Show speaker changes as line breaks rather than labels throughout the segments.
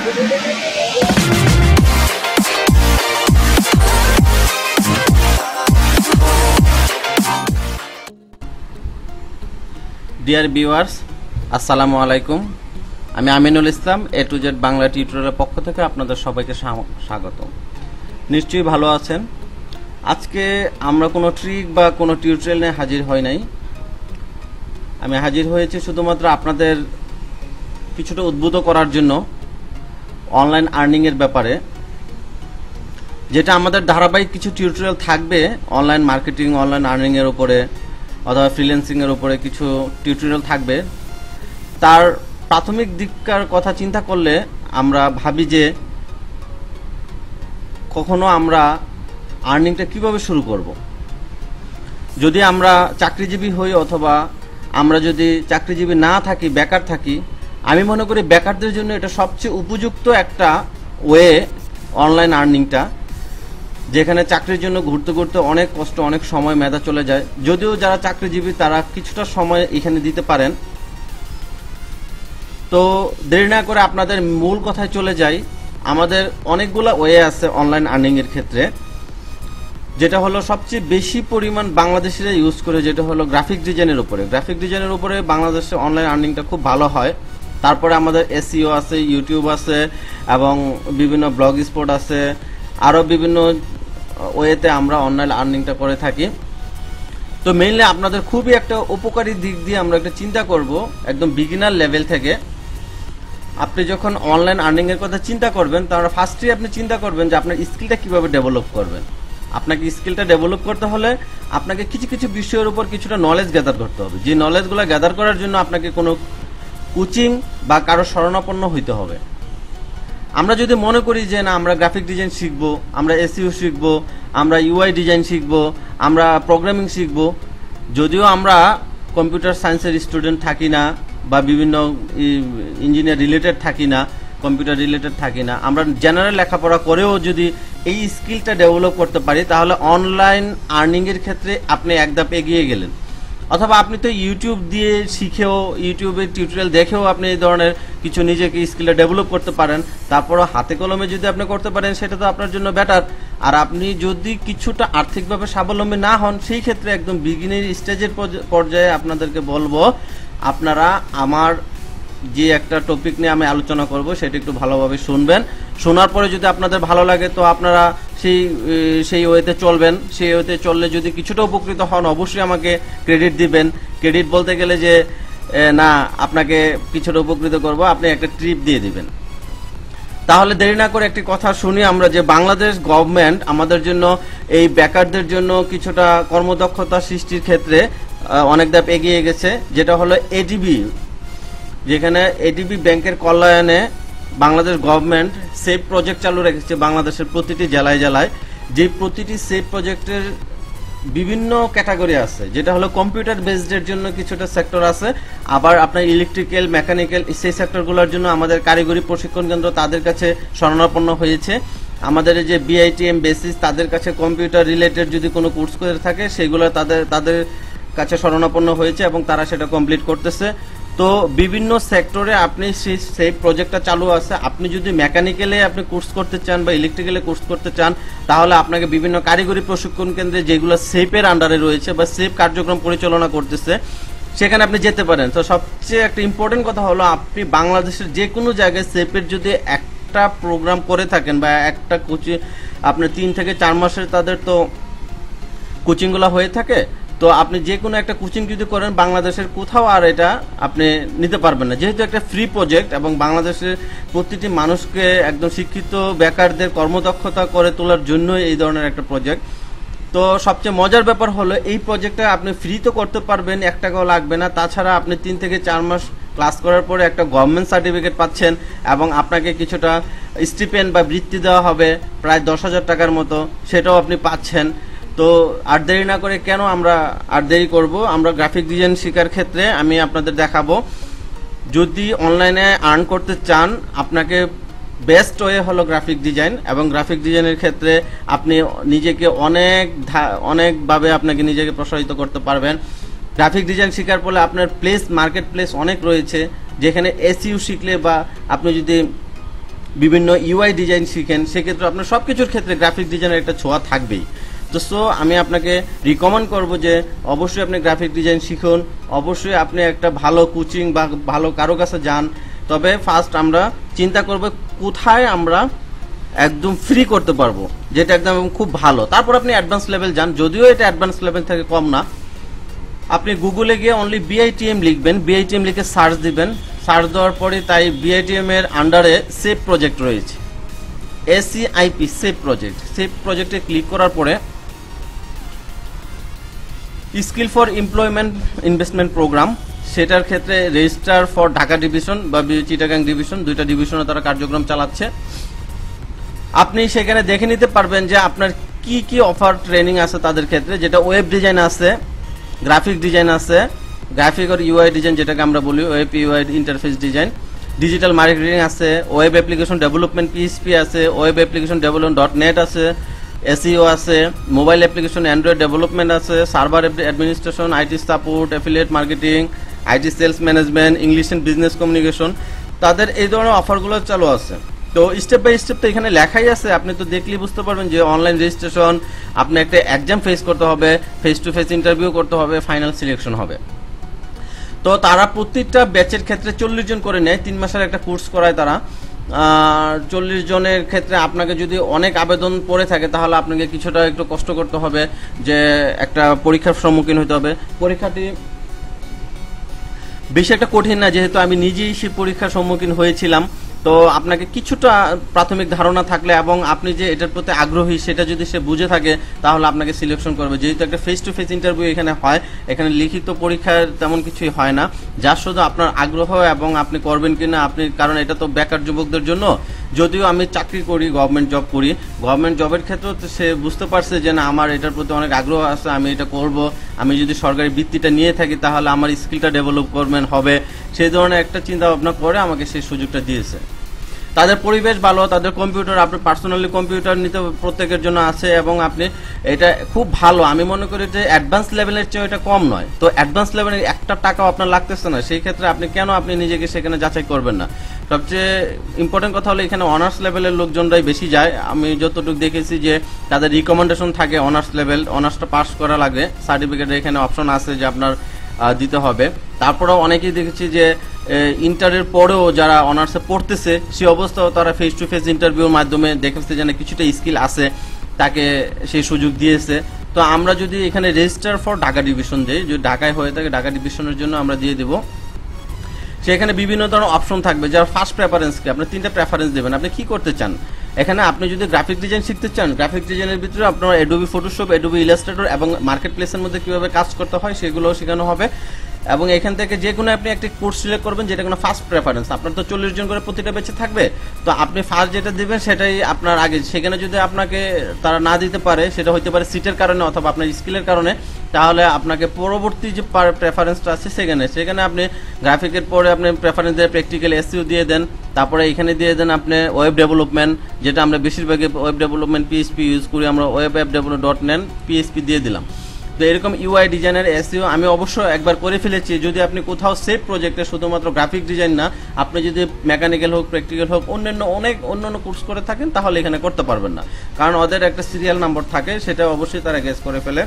Dear viewers, আসসালামু আলাইকুম। আমি Aminul Islam, A to Z Bangla টিউটোরিয়ালের পক্ষ থেকে আপনাদের সবাইকে স্বাগত। নিশ্চয়ই ভালো আছেন। আজকে আমরা কোনো ট্রিক বা কোনো টিউটোরিয়াল নিয়ে হাজির হই নাই। আমি হাজির হয়েছি শুধুমাত্র আপনাদের কিছুটা উদ্বুদ্ধ করার জন্য অনলাইন আর্নিংয়ের ব্যাপারে, যেটা আমাদের ধারাবাহিক কিছু টিউটোরিয়াল থাকবে অনলাইন মার্কেটিং, অনলাইন আর্নিংয়ের উপরে অথবা ফ্রিল্যান্সিংয়ের উপরে কিছু টিউটোরিয়াল থাকবে। তার প্রাথমিক দিককার কথা চিন্তা করলে আমরা ভাবি যে কখনো আমরা আর্নিংটা কিভাবে শুরু করব। যদি আমরা চাকরিজীবী হই অথবা আমরা যদি চাকরিজীবী না থাকি, বেকার থাকি, আমি মনে করি বেকারদের জন্য এটা সবচেয়ে উপযুক্ত একটা ওয়ে অনলাইন আর্নিংটা, যেখানে চাকরির জন্য ঘুরতে ঘুরতে অনেক কষ্ট, অনেক সময় মেধা চলে যায়। যদিও যারা চাকরিজীবী তারা কিছুটা সময় এখানে দিতে পারেন। তো দেরি না করে আপনাদের মূল কথায় চলে যাই। আমাদের অনেকগুলো ওয়ে আছে অনলাইন আর্নিংয়ের ক্ষেত্রে, যেটা হলো সবচেয়ে বেশি পরিমাণ বাংলাদেশিরা ইউজ করে, যেটা হলো গ্রাফিক ডিজাইনের উপরে। গ্রাফিক ডিজাইনের উপরে বাংলাদেশে অনলাইন আর্নিংটা খুব ভালো হয়। তারপরে আমাদের এসইও আছে, ইউটিউব আছে এবং বিভিন্ন ব্লগ স্পট আছে, আরও বিভিন্ন ওয়েতে আমরা অনলাইন আর্নিংটা করে থাকি। তো মেইনলি আপনাদের খুবই একটা উপকারী দিক দিয়ে আমরা একটা চিন্তা করব, একদম বিগিনার লেভেল থেকে। আপনি যখন অনলাইন আর্নিংয়ের কথা চিন্তা করবেন, তাহলে ফার্স্টলি আপনি চিন্তা করবেন যে আপনার স্কিলটা কিভাবে ডেভেলপ করবেন। আপনাকে স্কিলটা ডেভেলপ করতে হলে আপনাকে কিছু কিছু বিষয়ের উপর কিছুটা নলেজ গ্যাদার করতে হবে। যে নলেজগুলো গ্যাদার করার জন্য আপনাকে কোনো কোচিং বা কারো শরণাপন্ন হইতে হবে। আমরা যদি মনে করি যে না, আমরা গ্রাফিক ডিজাইন শিখবো, আমরা এসইও শিখবো, আমরা ইউআই ডিজাইন শিখবো, আমরা প্রোগ্রামিং শিখবো, যদিও আমরা কম্পিউটার সায়েন্সের স্টুডেন্ট থাকি না বা বিভিন্ন ইঞ্জিনিয়ার রিলেটেড থাকি না, কম্পিউটার রিলেটেড থাকি না, আমরা জেনারেল লেখাপড়া করেও যদি এই স্কিলটা ডেভেলপ করতে পারি, তাহলে অনলাইন আর্নিংয়ের ক্ষেত্রে আপনি এক ধাপ এগিয়ে গেলেন। অথবা আপনি তো ইউটিউব দিয়ে শিখেও, ইউটিউবের টিউটোরিয়াল দেখেও আপনি এই ধরনের কিছু নিজেকে স্কিলটা ডেভেলপ করতে পারেন। তারপরও হাতে কলমে যদি আপনি করতে পারেন, সেটা তো আপনার জন্য বেটার। আর আপনি যদি কিছুটা আর্থিকভাবে স্বাবলম্বী না হন, সেই ক্ষেত্রে একদম বিগিনার স্টেজের পর্যায়ে আপনাদেরকে বলবো, আপনারা আমার যে একটা টপিক নিয়ে আমি আলোচনা করব সেটা একটু ভালোভাবে শুনবেন। শোনার পরে যদি আপনাদের ভালো লাগে তো আপনারা সেই ওয়েতে চলবেন। সেই ওয়েতে চললে যদি কিছুটা উপকৃত হন, অবশ্যই আমাকে ক্রেডিট দিবেন। ক্রেডিট বলতে গেলে যে না আপনাকে কিছুটা উপকৃত করব, আপনি একটা ট্রিপ দিয়ে দিবেন। তাহলে দেরি না করে একটি কথা শুনি আমরা, যে বাংলাদেশ গভর্নমেন্ট আমাদের জন্য এই বেকারদের জন্য কিছুটা কর্মদক্ষতা সৃষ্টির ক্ষেত্রে অনেক ধাপ এগিয়ে গেছে, যেটা হলো এডিবি। যেখানে এডিবি ব্যাংকের কল্যাণে বাংলাদেশ গভর্নমেন্ট সেভ প্রজেক্ট চালু রেখেছে বাংলাদেশের প্রতিটি জেলায় জেলায়। যে প্রতিটি সেভ প্রজেক্টের বিভিন্ন ক্যাটাগরি আছে, যেটা হলো কম্পিউটার বেসডের জন্য কিছুটা সেক্টর আছে, আবার আপনার ইলেকট্রিক্যাল, মেকানিক্যাল সেই সেক্টরগুলোর জন্য আমাদের কারিগরি প্রশিক্ষণ কেন্দ্র তাদের কাছে শরণাপন্ন হয়েছে। আমাদের যে বিআইটিএম বেসিস, তাদের কাছে কম্পিউটার রিলেটেড যদি কোনো কোর্স করে থাকে সেগুলো তাদের কাছে শরণাপন্ন হয়েছে এবং তারা সেটা কমপ্লিট করতেছে। তো বিভিন্ন সেক্টরে আপনি সেই প্রজেক্টটা চালু আছে। আপনি যদি মেকানিক্যালে আপনি কোর্স করতে চান বা ইলেকট্রিক্যালে কোর্স করতে চান, তাহলে আপনাকে বিভিন্ন কারিগরি প্রশিক্ষণ কেন্দ্রে যেগুলো সেফের আন্ডারে রয়েছে বা সেফ কার্যক্রম পরিচালনা করতেছে, সেখানে আপনি যেতে পারেন। তো সবচেয়ে একটা ইম্পর্টেন্ট কথা হলো, আপনি বাংলাদেশের যে কোনো জায়গায় সেফের যদি একটা প্রোগ্রাম করে থাকেন বা একটা কোচিং, আপনার 3 থেকে 4 মাসের তাদের তো কোচিংগুলো হয়ে থাকে, তো আপনি যে কোনো একটা কোচিং যদি করেন, বাংলাদেশের কোথাও আর এটা আপনি নিতে পারবেন না, যেহেতু একটা ফ্রি প্রজেক্ট এবং বাংলাদেশের প্রতিটি মানুষকে একদম শিক্ষিত বেকারদের কর্মদক্ষতা করে তোলার জন্য এই ধরনের একটা প্রজেক্ট। তো সবচেয়ে মজার ব্যাপার হলো, এই প্রজেক্টটা আপনি ফ্রি তো করতে পারবেন, 1 টাকাও লাগবে না। তাছাড়া আপনি 3 থেকে 4 মাস ক্লাস করার পরে একটা গভর্নমেন্ট সার্টিফিকেট পাচ্ছেন এবং আপনাকে কিছুটা স্টিপেন্ড বা বৃত্তি দেওয়া হবে প্রায় 10,000 টাকার মতো, সেটাও আপনি পাচ্ছেন। তো আর দেরি না করে কেন আমরা আর দেরি করব, আমরা গ্রাফিক ডিজাইন শেখার ক্ষেত্রে আমি আপনাদের দেখাবো। যদি অনলাইনে আর্ন করতে চান, আপনাকে বেস্ট ওয়ে হলো গ্রাফিক ডিজাইন। এবং গ্রাফিক ডিজাইনের ক্ষেত্রে আপনি নিজেকে অনেকভাবে আপনাকে নিজেকে প্রসারিত করতে পারবেন। গ্রাফিক ডিজাইন শেখার ফলে আপনার মার্কেট প্লেস অনেক রয়েছে, যেখানে এসইও শিখলে বা আপনি যদি বিভিন্ন ইউআই ডিজাইন শিখেন, সেক্ষেত্রে আপনার সব কিছুর ক্ষেত্রে গ্রাফিক ডিজাইনের একটা ছোঁয়া থাকবেই। তো সো আমি আপনাকে রিকমেন্ড করব যে অবশ্যই আপনি গ্রাফিক ডিজাইন শিখুন, অবশ্যই আপনি একটা ভালো কোচিং বা ভালো কারো কাছে যান। তবে ফার্স্ট আমরা চিন্তা করব কোথায় আমরা একদম ফ্রি করতে পারবো, যেটা একদম খুব ভালো। তারপর আপনি অ্যাডভান্স লেভেল যান, যদিও এটা অ্যাডভান্স লেভেল থেকে কম না। আপনি গুগলে গিয়ে অনলি বিআইটিএম লিখবেন, বিআইটিএম লিখে সার্চ দিবেন, সার্চ দেওয়ার পরে তাই বিআইটিএম এর আন্ডারে সেভ প্রজেক্ট রয়েছে, এসিআইপি সেভ প্রজেক্ট। সেভ প্রজেক্টে ক্লিক করার পরে skill for employment investment programme, সেটার ক্ষেত্রে রেজিস্টার ফর ঢাকা ডিভিশন বা চিটাগাং ডিভিশন, দুইটা ডিভিশনে তারা কার্যক্রম চালাচ্ছে। আপনি সেখানে দেখে নিতে পারবেন যে আপনার কি কি অফার ট্রেনিং আছে তাদের ক্ষেত্রে, যেটা ওয়েব ডিজাইন আছে, গ্রাফিক ডিজাইন আছে, গ্রাফিক আর ইউআই ডিজাইন যেটাকে আমরা বলি, web UI interface design, digital marketing আছে, ওয়েব অ্যাপ্লিকেশন ডেভেলপমেন্ট পিএইচপি আছে, ওয়েব অ্যাপ্লিকেশন ডেভেলপমেন্ট .net আছে, এসইও আছে, মোবাইল অ্যাপ্লিকেশন অ্যান্ড্রয়েড ডেভেলপমেন্ট আছে, server administration, IT support, affiliate marketing, IT sales management, English and business communication, তাদের এই ধরনের অফারগুলো চালু আছে। তো স্টেপ বাই স্টেপ তো এখানে লেখাই আছে, আপনি তো দেখলেই বুঝতে পারবেন যে অনলাইন রেজিস্ট্রেশন, আপনি একটা এক্সাম ফেস করতে হবে, ফেস টু ফেস ইন্টারভিউ করতে হবে, ফাইনাল সিলেকশন হবে। তো তারা প্রত্যেকটা ব্যাচের ক্ষেত্রে 40 জন করে নেয়, 3 মাসের একটা কোর্স করায় তারা। 40 জনের ক্ষেত্রে আপনাকে যদি অনেক আবেদন পড়ে থাকে তাহলে আপনাকে কিছুটা একটু কষ্ট করতে হবে, যে একটা পরীক্ষার সম্মুখীন হতে হবে। পরীক্ষাটি বেশি একটা কঠিন না, যেহেতু আমি নিজেই সেই পরীক্ষার সম্মুখীন হয়েছিলাম। তো আপনাকে কিছুটা প্রাথমিক ধারণা থাকলে এবং আপনি যে এটার প্রতি আগ্রহী সেটা যদি সে বুঝে থাকে তাহলে আপনাকে সিলেকশন করবে। যেহেতু একটা ফেস টু ফেস ইন্টারভিউ এখানে হয়, এখানে লিখিত পরীক্ষার তেমন কিছুই হয় না, যা শুধু আপনার আগ্রহ এবং আপনি করবেন কিনা আপনি, কারণ এটা তো বেকার যুবকদের জন্য। যদিও আমি চাকরি করি, গভর্নমেন্ট জব করি, গভর্নমেন্ট জবের ক্ষেত্রেও সে বুঝতে পারছে যে না আমার এটার প্রতি অনেক আগ্রহ আছে, আমি এটা করব, আমি যদি সরকারি বৃত্তিটা নিয়ে থাকি তাহলে আমার স্কিলটা ডেভেলপমেন্ট হবে, সেই ধরনের একটা চিন্তা ভাবনা করে আমাকে সেই সুযোগটা দিয়েছে। তাদের পরিবেশ ভালো, তাদের কম্পিউটার, আপনি পার্সোনালি কম্পিউটার নিতে প্রত্যেকের জন্য আছে এবং আপনি এটা খুব ভালো। আমি মনে করি যে অ্যাডভান্স লেভেলের চেয়ে এটা কম নয়। তো অ্যাডভান্স লেভেলের একটা টাকাও আপনার লাগতেছে না, সেই ক্ষেত্রে আপনি কেন আপনি নিজেকে সেখানে যাচাই করবেন না। সবচেয়ে ইম্পর্টেন্ট কথা হলো এখানে অনার্স লেভেলের লোকজনরাই বেশি যায়। আমি যতটুকু দেখেছি যে তাদের রিকমেন্ডেশন থাকে অনার্স লেভেল, অনার্সটা পাস করা লাগে, সার্টিফিকেটের এখানে অপশন আছে যে আপনার দিতে হবে। তারপরেও অনেকেই দেখেছি যে ইন্টারের পরেও যারা অনার্সে পড়তেছে সে অবস্থাও তারা ফেস টু ফেস ইন্টারভিউর মাধ্যমে দেখেছে যেন কিছুটা স্কিল আছে, তাকে সেই সুযোগ দিয়েছে। তো আমরা যদি এখানে রেজিস্টার ফর ঢাকা ডিভিশন দিই, যদি ঢাকায় হয়ে থাকে ঢাকা ডিভিশনের জন্য আমরা দিয়ে দেবো। সেখানে বিভিন্ন ধরনের অপশন থাকবে, যার ফার্স্ট প্রেফারেন্সকে আপনি 3টা প্রেফারেন্স দেবেন, আপনি কি করতে চান। এখানে আপনি যদি গ্রাফিক ডিজাইন শিখতে চান, গ্রাফিক ডিজাইনের ভিতরে আপনার অ্যাডোবি ফটোশপ, অ্যাডোবি ইলাস্ট্রেটর এবং মার্কেট প্লেসের মধ্যে কিভাবে কাজ করতে হয় সেগুলোও শেখানো হবে। এবং এখান থেকে যে কোনো আপনি একটি কোর্স সিলেক্ট করবেন, যেটা কোনো ফার্স্ট প্রেফারেন্স। আপনার তো 40 জন করে প্রতিটা বেঁচে থাকবে, তো আপনি ফার্স্ট যেটা দিবেন সেটাই আপনার আগে। সেখানে যদি আপনাকে তারা না দিতে পারে, সেটা হতে পারে সিটের কারণে অথবা আপনার স্কিলের কারণে, তাহলে আপনাকে পরবর্তী যে প্রেফারেন্সটা আছে সেখানে আপনি গ্রাফিকের পরে আপনি প্রেফারেন্স দিয়ে প্র্যাকটিক্যাল এসইও দিয়ে দেন, তারপরে এখানে দিয়ে দেন আপনি ওয়েব ডেভেলপমেন্ট, যেটা আমরা বেশিরভাগই ওয়েব ডেভেলপমেন্ট পিএইচপি ইউজ করি, আমরা web app development .net PHP দিয়ে দিলাম। তো এরকম ইউআই ডিজাইনের এসইও আমি অবশ্য একবার করে ফেলেছি। যদি আপনি কোথাও সেভ প্রজেক্টে শুধুমাত্র গ্রাফিক ডিজাইন না, আপনি যদি মেকানিক্যাল হোক, প্র্যাকটিক্যাল হোক, অন্যান্য কোর্স করে থাকেন তাহলে এখানে করতে পারবেন না, কারণ ওদের একটা সিরিয়াল নাম্বার থাকে, সেটা অবশ্যই তারা গেস করে ফেলে।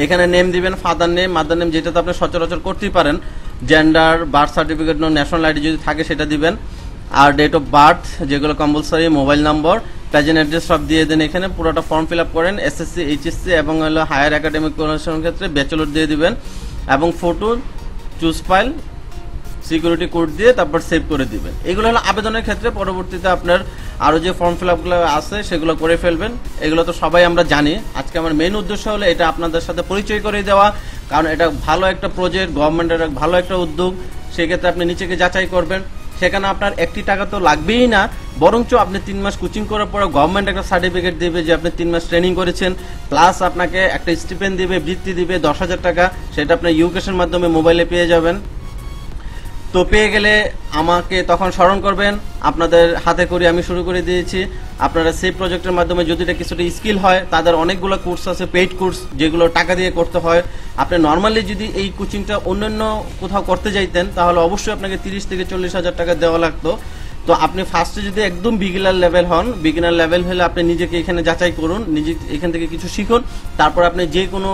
এখানে নেম দিবেন, ফাদার নেম, মাদার নেম, যেটা তো আপনি সচরাচর করতেই পারেন, gender, birth certificate, national ID যদি থাকে সেটা দিবেন, আর ডেট অফ বার্থ যেগুলো কম্পালসারি, মোবাইল নম্বর, প্রেজেন্ট অ্যাড্রেস সব দিয়ে দেন। এখানে পুরোটা ফর্ম ফিল আপ করেন, এসএসসি, এইচএসসি এবং হলো হায়ার একাডেমিক কোয়ালিফিকেশনের ক্ষেত্রে ব্যাচেলর দিয়ে দিবেন, এবং photo, choose file, security code দিয়ে তারপর সেভ করে দিবেন। এগুলো হলো আবেদনের ক্ষেত্রে। পরবর্তীতে আপনার আরও যে ফর্ম ফিল আপগুলো আছে সেগুলো করে ফেলবেন। এগুলো তো সবাই আমরা জানি। আজকে আমার মেইন উদ্দেশ্য হলো এটা আপনাদের সাথে পরিচয় করে দেওয়া, কারণ এটা ভালো একটা প্রজেক্ট, গভর্নমেন্টের ভালো একটা উদ্যোগ। সেক্ষেত্রে আপনি নিজেকে যাচাই করবেন। সেখানে আপনার 1 টাকা তো লাগবেই না, বরঞ্চ আপনি 3 মাস কোচিং করার পরে গভর্নমেন্ট একটা সার্টিফিকেট দেবে যে আপনি 3 মাস ট্রেনিং করেছেন, প্লাস আপনাকে একটা স্টিপেন্ড দিবে, বৃত্তি দিবে 10,000 টাকা, সেটা আপনি ইউকেশনের মাধ্যমে মোবাইলে পেয়ে যাবেন। তো পেয়ে গেলে আমাকে তখন স্মরণ করবেন, আপনাদের হাতে করে আমি শুরু করে দিয়েছি। আপনারা সেই প্রজেক্টের মাধ্যমে যদি এটা কিছুটা স্কিল হয়, তাদের অনেকগুলো কোর্স আছে, পেইড কোর্স, যেগুলো টাকা দিয়ে করতে হয়। আপনি নর্মালি যদি এই কোচিংটা অন্যান্য কোথাও করতে যাইতেন তাহলে অবশ্যই আপনাকে 30 থেকে 40 হাজার টাকা দেওয়া লাগতো। তো আপনি ফার্স্টে যদি একদম বিগিনার লেভেল হন, বিগিনার লেভেল হলে আপনি নিজেকে এখানে যাচাই করুন, নিজে এখান থেকে কিছু শিখুন, তারপর আপনি যে কোনো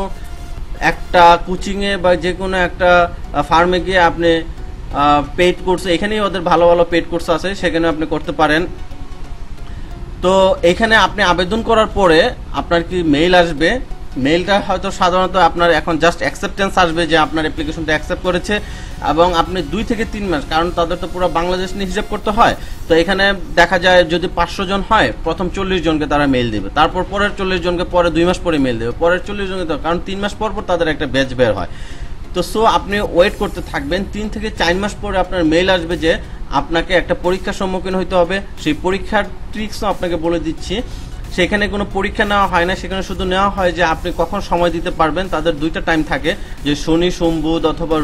একটা কোচিংয়ে বা যে কোনো একটা ফার্মে গিয়ে আপনি পেইড কোর্স, এখানেই ওদের ভালো ভালো পেইড কোর্স আছে, সেখানে আপনি করতে পারেন। তো এখানে আপনি আবেদন করার পরে আপনার কি মেইল আসবে, মেইলটা হয়তো সাধারণত আপনার এখন জাস্ট অ্যাকসেপ্টেন্স আসবে যে আপনার অ্যাপ্লিকেশনটা অ্যাকসেপ্ট করেছে, এবং আপনি 2 থেকে 3 মাস, কারণ তাদের তো পুরো বাংলাদেশ নিয়ে হিসাব করতে হয়, তো এখানে দেখা যায় যদি 500 জন হয় প্রথম 40 জনকে তারা মেইল দেবে, তারপর পরের 40 জনকে পরে 2 মাস পরে মেইল দেবে, পরের 40 জনকে, কারণ 3 মাস পর পর তাদের একটা ব্যাচ বের হয়। তো সো আপনি ওয়েট করতে থাকবেন, 3 থেকে 4 মাস পরে আপনার মেইল আসবে যে আপনাকে একটা পরীক্ষার সম্মুখীন হইতে হবে। সেই পরীক্ষার ট্রিক্সও আপনাকে বলে দিচ্ছি। সেখানে কোনো পরীক্ষা নেওয়া হয় না, সেখানে শুধু নেওয়া হয় যে আপনি কখন সময় দিতে পারবেন। তাদের 2টা টাইম থাকে, যে শনি সোম বুধ অথবা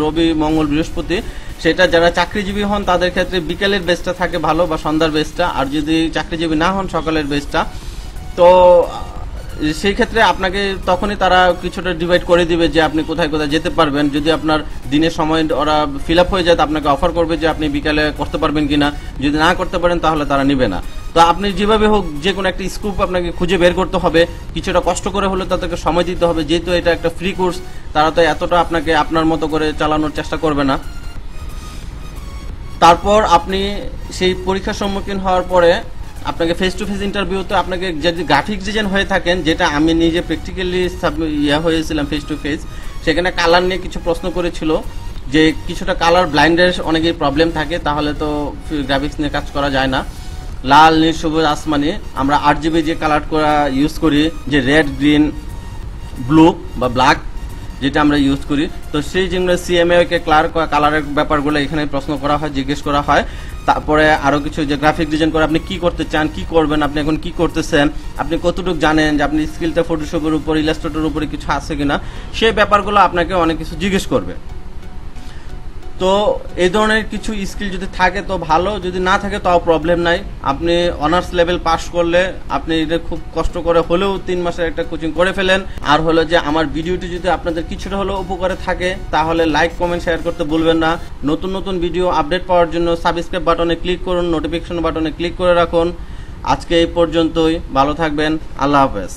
রবি মঙ্গল বৃহস্পতি। সেটা যারা চাকরিজীবী হন তাদের ক্ষেত্রে বিকেলের বেসটা থাকে ভালো, বা সন্ধ্যার বেসটা, আর যদি চাকরিজীবী না হন সকালের বেসটা। তো সেই ক্ষেত্রে আপনাকে তখনই তারা কিছুটা ডিভাইড করে দিবে যে আপনি কোথায় কোথায় যেতে পারবেন। যদি আপনার দিনের সময় ওরা ফিল আপ হয়ে যায়, আপনাকে অফার করবে যে আপনি বিকালে করতে পারবেন কিনা, যদি না করতে পারেন তাহলে তারা নিবে না। তো আপনি যেভাবে হোক যে কোনো একটা স্কুপ আপনাকে খুঁজে বের করতে হবে, কিছুটা কষ্ট করে হলে তাদেরকে সময় দিতে হবে, যেহেতু এটা একটা ফ্রি কোর্স, তারা তো এতটা আপনাকে আপনার মতো করে চালানোর চেষ্টা করবে না। তারপর আপনি সেই পরীক্ষার সম্মুখীন হওয়ার পরে আপনাকে ফেস টু ফেস ইন্টারভিউতে আপনাকে যদি গ্রাফিক্স ডিজাইন হয়ে থাকেন, যেটা আমি নিজে প্র্যাকটিক্যালি হয়েছিলাম ফেস টু ফেস, সেখানে কালার নিয়ে কিছু প্রশ্ন করেছিল, যে কিছুটা কালার ব্লাইন্ডের অনেকেই প্রবলেম থাকে, তাহলে তো গ্রাফিক্স নিয়ে কাজ করা যায় না। লাল নীল সবুজ আসমানি, আমরা RGB যে কালার করা ইউজ করি, যে রেড গ্রিন ব্লু বা ব্ল্যাক যেটা আমরা ইউজ করি, তো সেই যেগুলো CMA কে কালারের ব্যাপারগুলো এখানে প্রশ্ন করা হয়, জিজ্ঞেস করা হয়। তারপরে আরো কিছু যে গ্রাফিক ডিজাইন করে আপনি কি করতে চান, কি করবেন, আপনি এখন কি করতেছেন, আপনি কতটুকু জানেন, যে আপনি স্কিলটা ফটোশপের উপর ইলাস্ট্রেটরের উপরে কিছু আছে কিনা, সেই ব্যাপারগুলো আপনাকে অনেক কিছু জিজ্ঞেস করবে। তো এই ধরনের কিছু স্কিল যদি থাকে তো ভালো, যদি না থাকে তাও প্রবলেম নাই। আপনি অনার্স লেভেল পাস করলে আপনি এটা খুব কষ্ট করে হলেও 3 মাসের একটা কোচিং করে ফেলেন। আর হলো যে আমার ভিডিওটি যদি আপনাদের কিছুটা হলেও উপকারে থাকে তাহলে লাইক কমেন্ট শেয়ার করতে ভুলবেন না। নতুন নতুন ভিডিও আপডেট পাওয়ার জন্য সাবস্ক্রাইব বাটনে ক্লিক করুন, নোটিফিকেশন বাটনে ক্লিক করে রাখুন। আজকে এই পর্যন্তই, ভালো থাকবেন, আল্লাহ হাফেজ।